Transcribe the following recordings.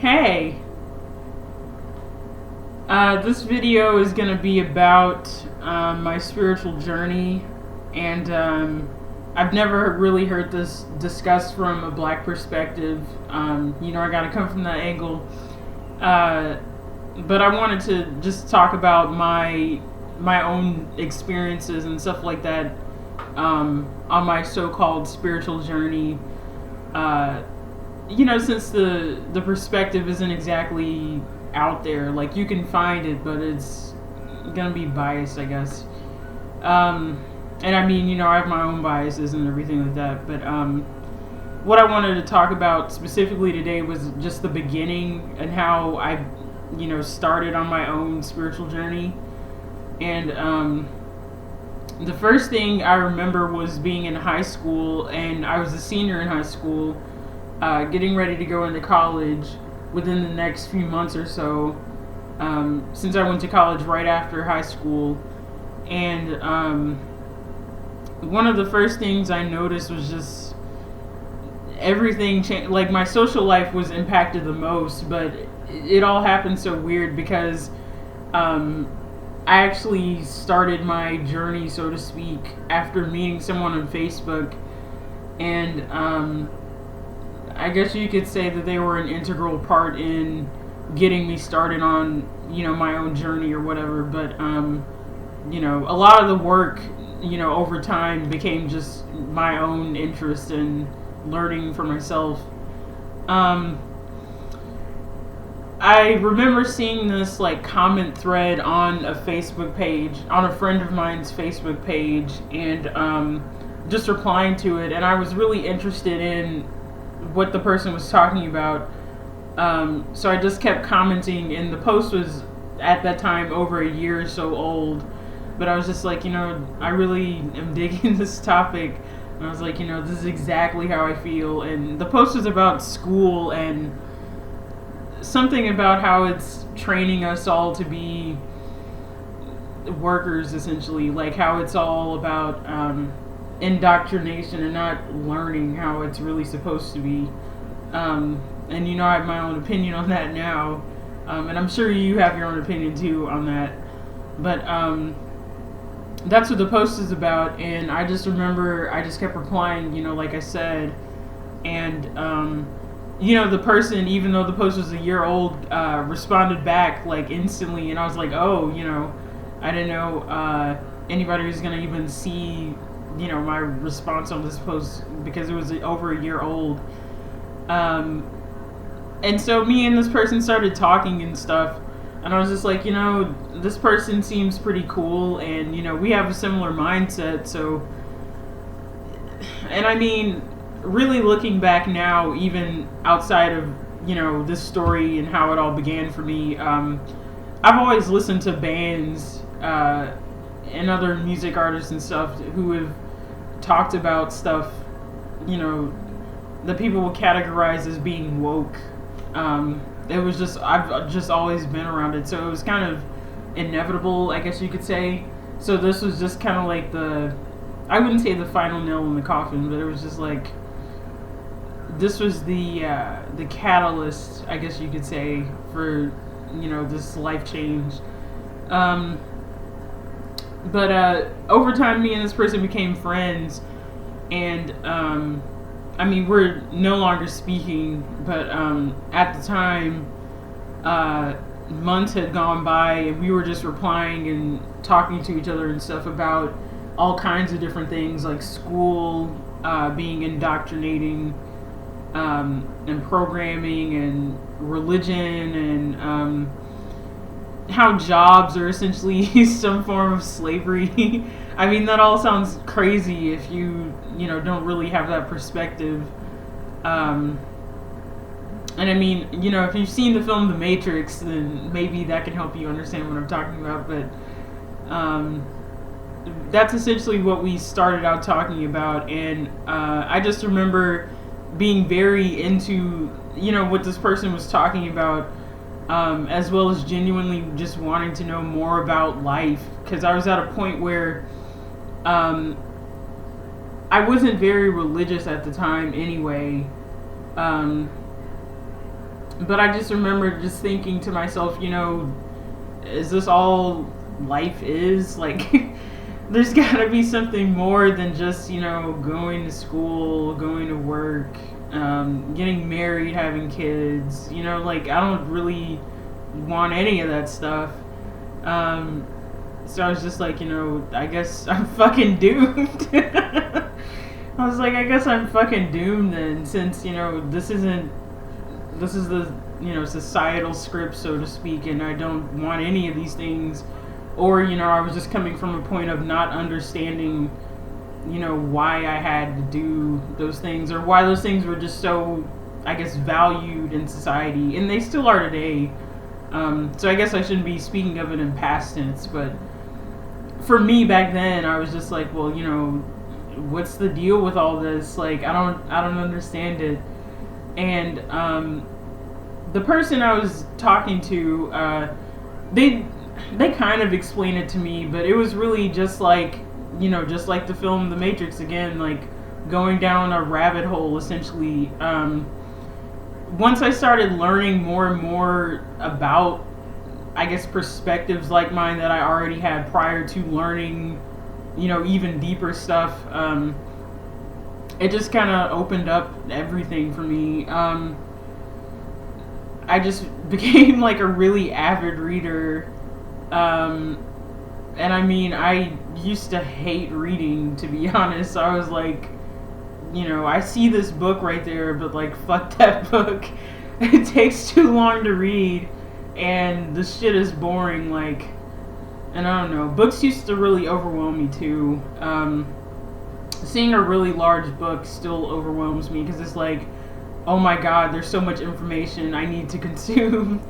Hey, this video is going to be about my spiritual journey, and I've never really heard this discussed from a black perspective. I got to come from that angle, but I wanted to just talk about my own experiences and stuff like that on my so-called spiritual journey. Since the perspective isn't exactly out there, like you can find it, but it's gonna be biased, I guess. And I mean, I have my own biases and everything like that. But what I wanted to talk about specifically today was just the beginning and how I, started on my own spiritual journey. And the first thing I remember was being in high school, and I was a senior in high school. Getting ready to go into college within the next few months or so, since I went to college right after high school. And one of the first things I noticed was just everything changed. Like, my social life was impacted the most, but it all happened so weird because I actually started my journey, so to speak, after meeting someone on Facebook. And I guess you could say that they were an integral part in getting me started on, my own journey or whatever. But, a lot of the work, over time became just my own interest in learning for myself. I remember seeing this, comment thread on a Facebook page, on a friend of mine's Facebook page, and just replying to it. And I was really interested in what the person was talking about, so I just kept commenting, and the post was at that time over a year or so old, but I was just like, I really am digging this topic, and I was like, this is exactly how I feel. And the post was about school and something about how it's training us all to be workers, essentially, like how it's all about indoctrination and not learning how it's really supposed to be. And I have my own opinion on that now, and I'm sure you have your own opinion too on that. But that's what the post is about. And I just remember I just kept replying, like I said. And the person, even though the post was a year old, responded back instantly. And I was like, oh, I didn't know anybody was gonna even see my response on this post, because it was over a year old. And so me and this person started talking and stuff, and I was just like, this person seems pretty cool, and we have a similar mindset. So, and I mean, really looking back now, even outside of this story and how it all began for me, I've always listened to bands and other music artists and stuff who have talked about stuff, that people would categorize as being woke. It was just, I've just always been around it, so it was kind of inevitable, I guess you could say. So this was just kind of like I wouldn't say the final nail in the coffin, but it was just like, this was the catalyst, I guess you could say, for, this life change. But over time, me and this person became friends, and we're no longer speaking, but at the time, months had gone by, and we were just replying and talking to each other and stuff about all kinds of different things, like school, being indoctrinating, and programming, and religion, and how jobs are essentially some form of slavery. I mean, that all sounds crazy if you don't really have that perspective. And I mean, if you've seen the film The Matrix, then maybe that can help you understand what I'm talking about. But that's essentially what we started out talking about. And I just remember being very into, what this person was talking about, as well as genuinely just wanting to know more about life. Because I was at a point where I wasn't very religious at the time anyway. But I just remember just thinking to myself, is this all life is? Like, there's gotta be something more than just, going to school, going to work, getting married, having kids. Like, I don't really want any of that stuff. So I was just like, I guess I'm fucking doomed. I was like, I guess I'm fucking doomed then, since, this is the, societal script, so to speak, and I don't want any of these things. Or, I was just coming from a point of not understanding, why I had to do those things, or why those things were just so, I guess, valued in society, and they still are today. So I guess I shouldn't be speaking of it in past tense, but for me back then, I was just like, well, what's the deal with all this? Like, I don't understand it. And the person I was talking to, they kind of explained it to me, but it was really just like, just like the film The Matrix again, like going down a rabbit hole essentially. Once I started learning more and more about, I guess, perspectives like mine that I already had prior to learning, even deeper stuff, it just kind of opened up everything for me. I just became like a really avid reader. And I mean, I used to hate reading, to be honest. I was like, I see this book right there, but like, fuck that book. It takes too long to read, and the shit is boring, like, and I don't know. Books used to really overwhelm me too. Seeing a really large book still overwhelms me, because it's like, oh my god, there's so much information I need to consume.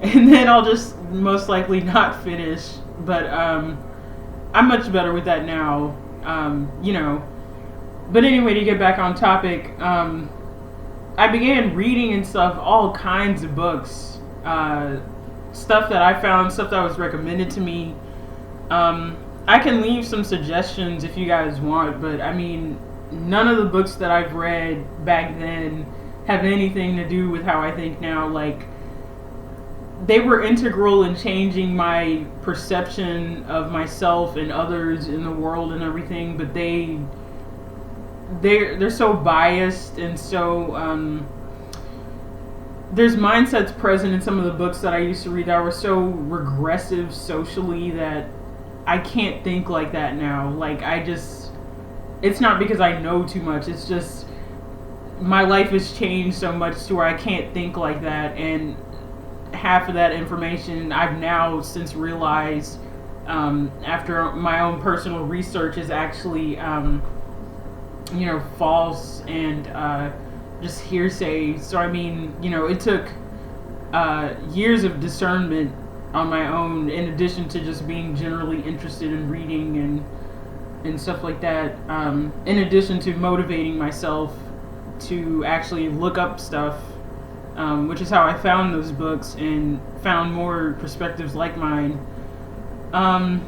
And then I'll just most likely not finish. But I'm much better with that now. But anyway, to get back on topic, I began reading and stuff, all kinds of books. Stuff that I found, stuff that was recommended to me. I can leave some suggestions if you guys want, but I mean, none of the books that I've read back then have anything to do with how I think now. Like, they were integral in changing my perception of myself and others in the world and everything, but they're so biased, and so there's mindsets present in some of the books that I used to read that were so regressive socially that I can't think like that now. Like, it's not because I know too much, it's just my life has changed so much to where I can't think like that, and half of that information I've now since realized, after my own personal research, is actually false and just hearsay. So I mean, it took years of discernment on my own, in addition to just being generally interested in reading and stuff like that, in addition to motivating myself to actually look up stuff, which is how I found those books and found more perspectives like mine. I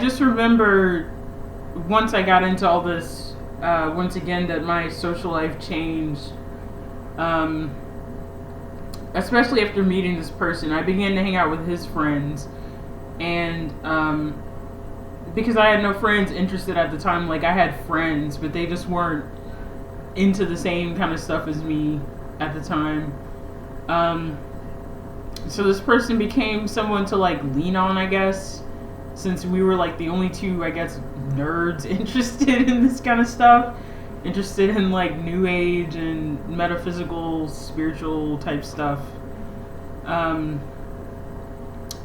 just remember once I got into all this, once again, that my social life changed. Especially after meeting this person, I began to hang out with his friends, and because I had no friends interested at the time. Like, I had friends, but they just weren't into the same kind of stuff as me at the time. So this person became someone to like lean on, I guess, since we were like the only two, I guess, nerds interested in this kind of stuff, interested in like new age and metaphysical, spiritual type stuff.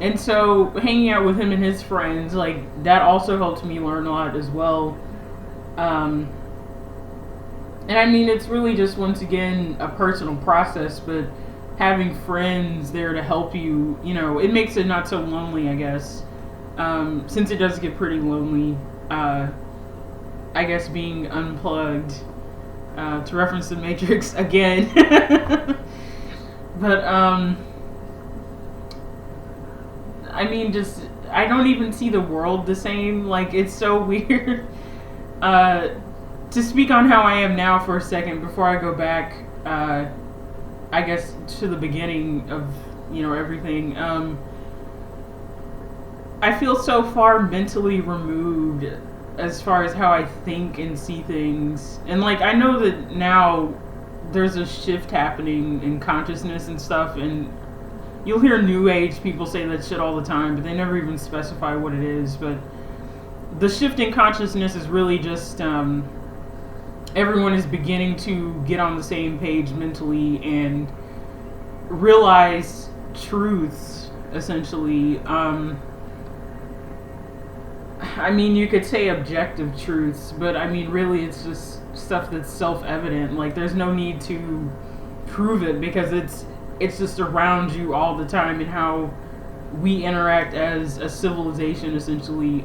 And so hanging out with him and his friends, like, that also helped me learn a lot as well. And I mean, it's really just, once again, a personal process, but having friends there to help you, it makes it not so lonely, I guess. Since it does get pretty lonely, I guess being unplugged, to reference the Matrix again. But, I mean, just, I don't even see the world the same. Like, it's so weird. To speak on how I am now for a second before I go back, I guess, to the beginning of, everything. I feel so far mentally removed as far as how I think and see things. And, like, I know that now there's a shift happening in consciousness and stuff, and you'll hear New Age people say that shit all the time, but they never even specify what it is. But the shift in consciousness is really just everyone is beginning to get on the same page mentally and realize truths, essentially. I mean, you could say objective truths, but I mean, really, it's just stuff that's self-evident. Like, there's no need to prove it because it's just around you all the time and how we interact as a civilization, essentially.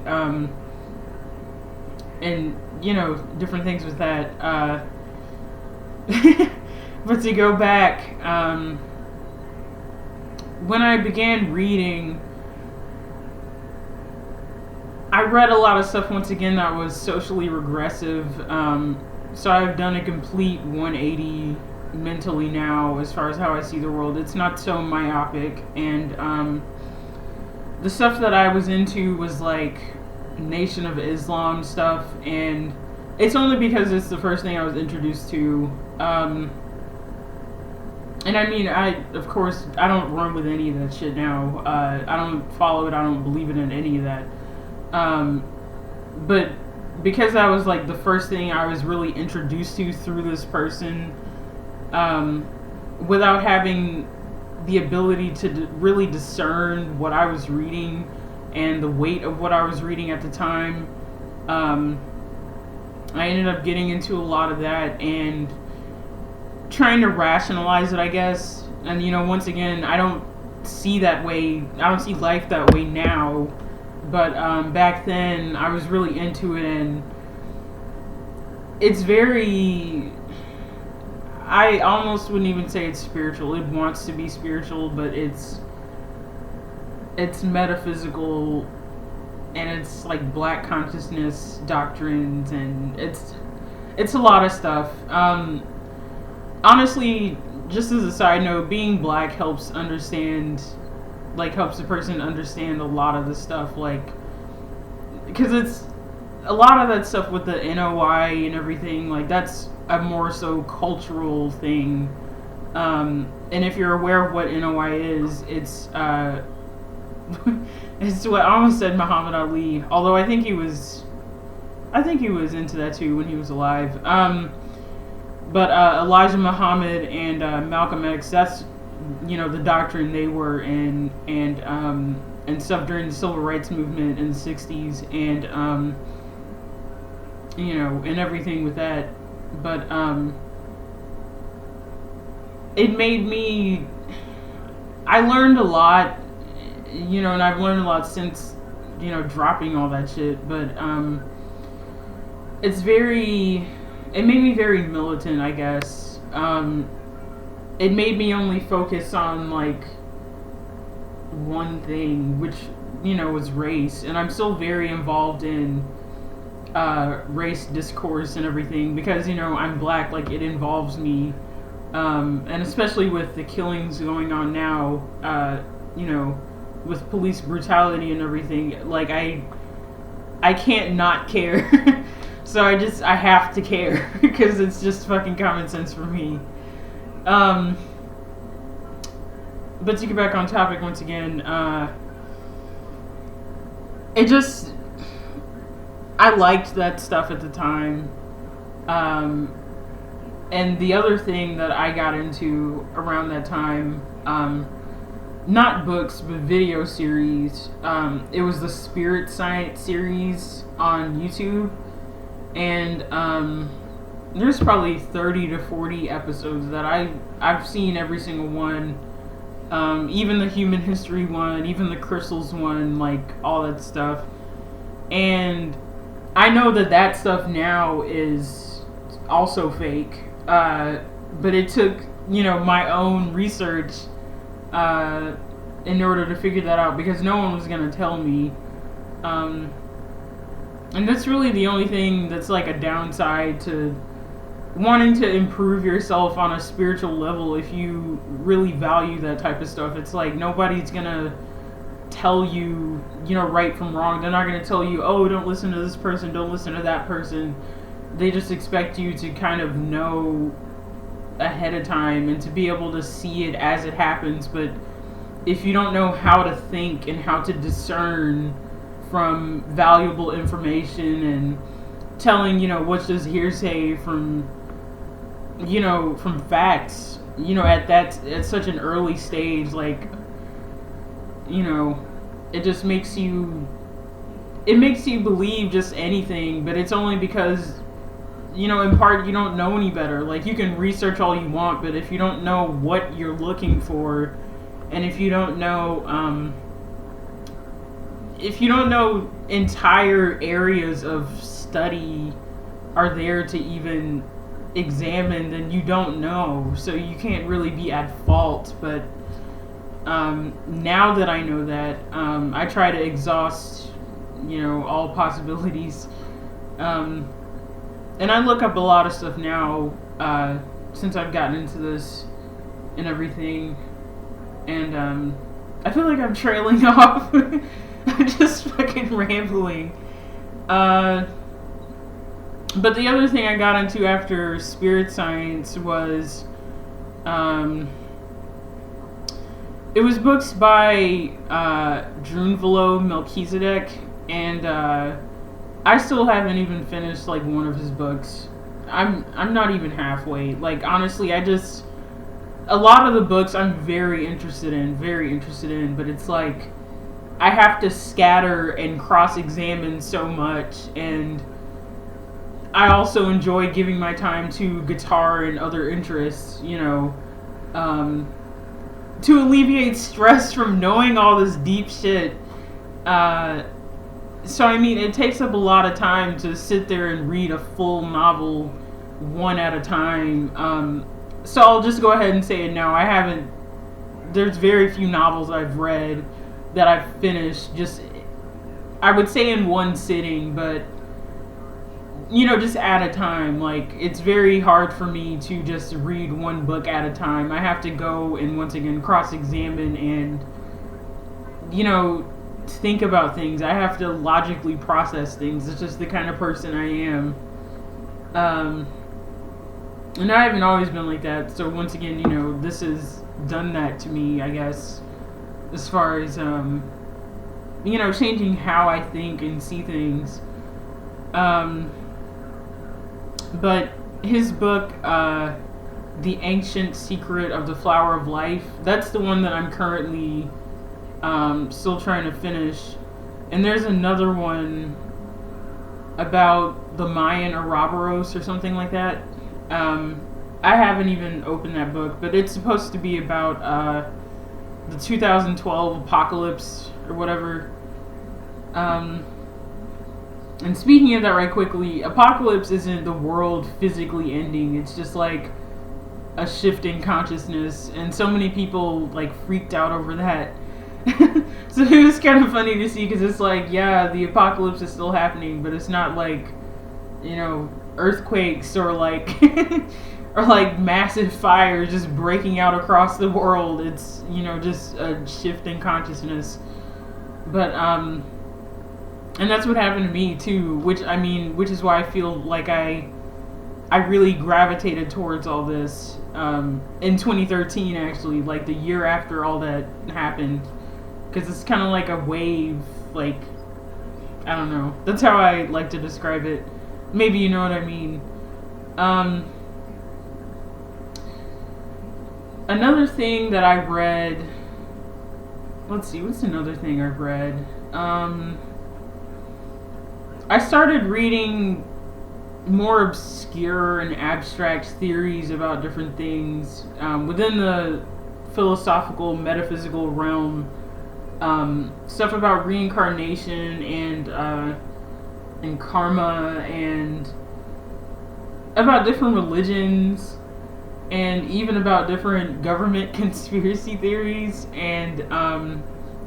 And, different things with that. But to go back, when I began reading, I read a lot of stuff, once again, that was socially regressive. So I've done a complete 180 mentally now as far as how I see the world. It's not so myopic. And the stuff that I was into was like Nation of Islam stuff. And it's only because it's the first thing I was introduced to. And I mean, of course, I don't run with any of that shit now. I don't follow it. I don't believe in any of that. But because that was like the first thing I was really introduced to through this person, without having the ability to really discern what I was reading and the weight of what I was reading at the time, I ended up getting into a lot of that and trying to rationalize it, I guess. And, once again, I don't see that way. I don't see life that way now. But back then, I was really into it, and it's very... I almost wouldn't even say it's spiritual. It wants to be spiritual, but it's metaphysical, and it's like black consciousness doctrines, and it's a lot of stuff. Honestly, just as a side note, being black helps a person understand a lot of the stuff, like, because it's a lot of that stuff with the NOI and everything, like, that's a more so cultural thing. And if you're aware of what NOI is, it's it's what I almost said Muhammad Ali, although I think he was into that too when he was alive. But Elijah Muhammad and Malcolm X, that's the doctrine they were in, and stuff during the civil rights movement in the 60s, and and everything with that. But it made me, I learned a lot, and I've learned a lot since dropping all that shit. But it made me very militant, I guess. It made me only focus on, like, one thing, which, was race. And I'm still very involved in race discourse and everything because, I'm black, like, it involves me. And especially with the killings going on now, with police brutality and everything, like, I can't not care. So I have to care because it's just fucking common sense for me. But to get back on topic once again, I liked that stuff at the time. And the other thing that I got into around that time, not books, but video series, it was the Spirit Science series on YouTube. And there's probably 30 to 40 episodes that I've seen every single one. Even the human history one, even the crystals one, like all that stuff. And I know that stuff now is also fake. But it took, my own research in order to figure that out because no one was going to tell me. And that's really the only thing that's like a downside to wanting to improve yourself on a spiritual level, if you really value that type of stuff, it's like nobody's gonna tell you, right from wrong. They're not gonna tell you, oh, don't listen to this person, don't listen to that person. They just expect you to kind of know ahead of time and to be able to see it as it happens. But if you don't know how to think and how to discern from valuable information and telling, what's just hearsay from facts, at such an early stage, like, it just makes you believe just anything. But it's only because, in part, you don't know any better. Like, you can research all you want, but if you don't know what you're looking for, and if you don't know entire areas of study are there to even examine, then you don't know, so you can't really be at fault. But now that I know that, I try to exhaust all possibilities, and I look up a lot of stuff now, since I've gotten into this and everything. And I feel like I'm trailing off. I'm just fucking rambling. But the other thing I got into after spirit science was, it was books by Drunvalo Melchizedek, and I still haven't even finished like one of his books. I'm not even halfway. Like, honestly, a lot of the books I'm very interested in, but it's like I have to scatter and cross-examine so much, and I also enjoy giving my time to guitar and other interests, to alleviate stress from knowing all this deep shit. So, I mean, it takes up a lot of time to sit there and read a full novel one at a time. So I'll just go ahead and say it now. There's very few novels I've read that I've finished just, I would say, in one sitting, but, just at a time. Like, it's very hard for me to just read one book at a time. I have to go and, once again, cross-examine and, think about things. I have to logically process things. It's just the kind of person I am. And I haven't always been like that. So once again, this has done that to me, I guess, as far as, changing how I think and see things. But his book, The Ancient Secret of the Flower of Life, that's the one that I'm currently still trying to finish. And there's another one about the Mayan Ouroboros or something like that. I haven't even opened that book, but it's supposed to be about the 2012 apocalypse or whatever. And speaking of that right quickly, apocalypse isn't the world physically ending. It's just like a shift in consciousness, and so many people like freaked out over that. So it was kind of funny to see, because it's like, yeah, the apocalypse is still happening, but it's not like, earthquakes or like or like massive fires just breaking out across the world. It's, just a shift in consciousness. But and that's what happened to me too, which is why I feel like I really gravitated towards all this in 2013, actually, like the year after all that happened, because it's kind of like a wave, like, I don't know, that's how I like to describe it. Maybe you know what I mean. Another thing that I read, let's see, what's another thing I've read? I started reading more obscure and abstract theories about different things within the philosophical, metaphysical realm. Stuff about reincarnation and karma, and about different religions, and even about different government conspiracy theories. And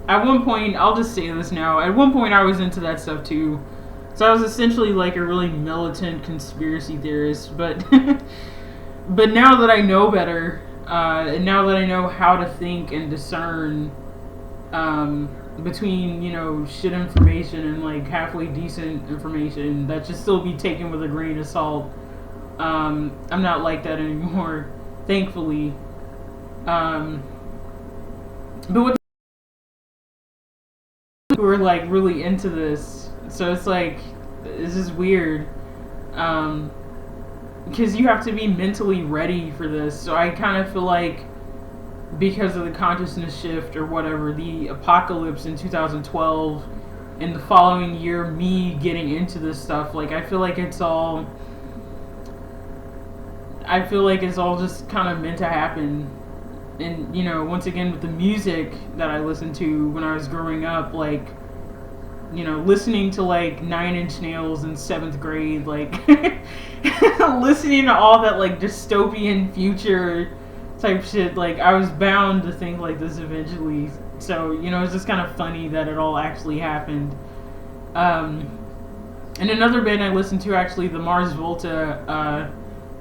at one point, I'll just say this now, at one point I was into that stuff too. So I was essentially like a really militant conspiracy theorist, but but now that I know better, and now that I know how to think and discern between, you know, shit information and like halfway decent information that should still be taken with a grain of salt, I'm not like that anymore, thankfully. But with who are like really into this, so it's like this is weird. Because you have to be mentally ready for this. So I kind of feel like because of the consciousness shift or whatever, the apocalypse in 2012 and the following year, me getting into this stuff, like I feel like it's all just kind of meant to happen. And, you know, once again, with the music that I listened to when I was growing up, like, you know, listening to like Nine Inch Nails in 7th grade, like listening to all that like dystopian future type shit, like I was bound to think like this eventually. So, you know, it's just kind of funny that it all actually happened. And another band I listened to, actually, the Mars Volta,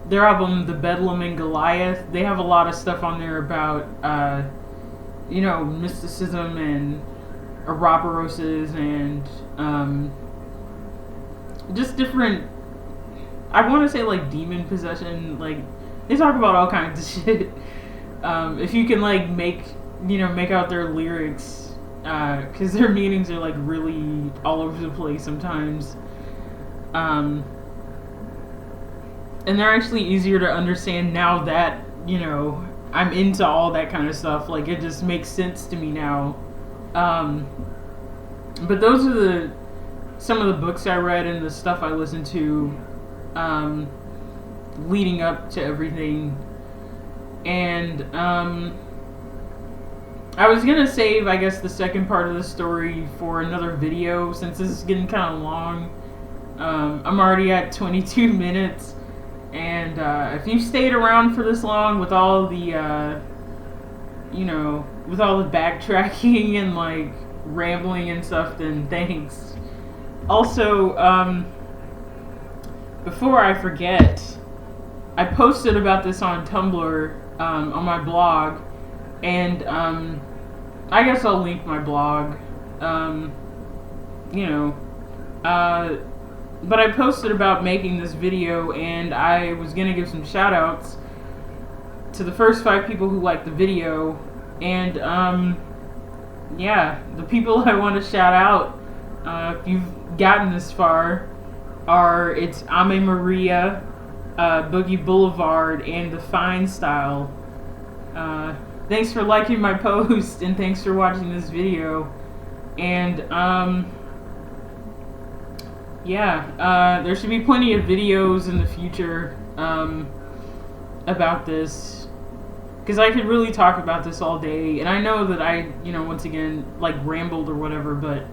their album The Bedlam and Goliath, they have a lot of stuff on there about you know, mysticism and Ouroboroses and just different, I want to say like demon possession, like they talk about all kinds of shit. If you can like make out their lyrics, because their meanings are like really all over the place sometimes, and they're actually easier to understand now that, you know, I'm into all that kind of stuff. Like it just makes sense to me now. But those are some of the books I read and the stuff I listened to leading up to everything. And I was gonna save, I guess, the second part of the story for another video since this is getting kind of long. I'm already at 22 minutes, and if you stayed around for this long with all the with all the backtracking and like rambling and stuff, then thanks. Also, before I forget, I posted about this on Tumblr, on my blog, and I guess I'll link my blog. But I posted about making this video, and I was gonna give some shout outs to the first 5 people who liked the video. And the people I want to shout out, if you've gotten this far, it's Ame Maria, Boogie Boulevard, and The Fine Style. Thanks for liking my post, and thanks for watching this video. And there should be plenty of videos in the future about this, because I could really talk about this all day, and I know that I, once again, like, rambled or whatever, but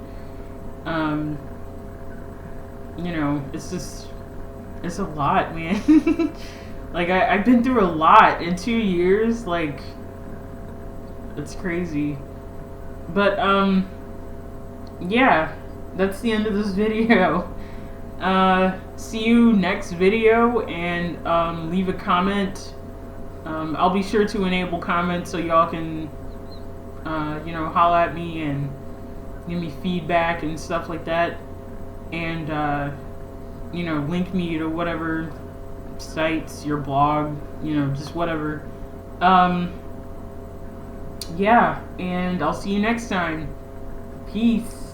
it's a lot, man. Like, I've been through a lot in 2 years, like, it's crazy. But that's the end of this video. See you next video, and leave a comment. I'll be sure to enable comments so y'all can holla at me and give me feedback and stuff like that, and link me to whatever sites, your blog, just whatever. And I'll see you next time. Peace.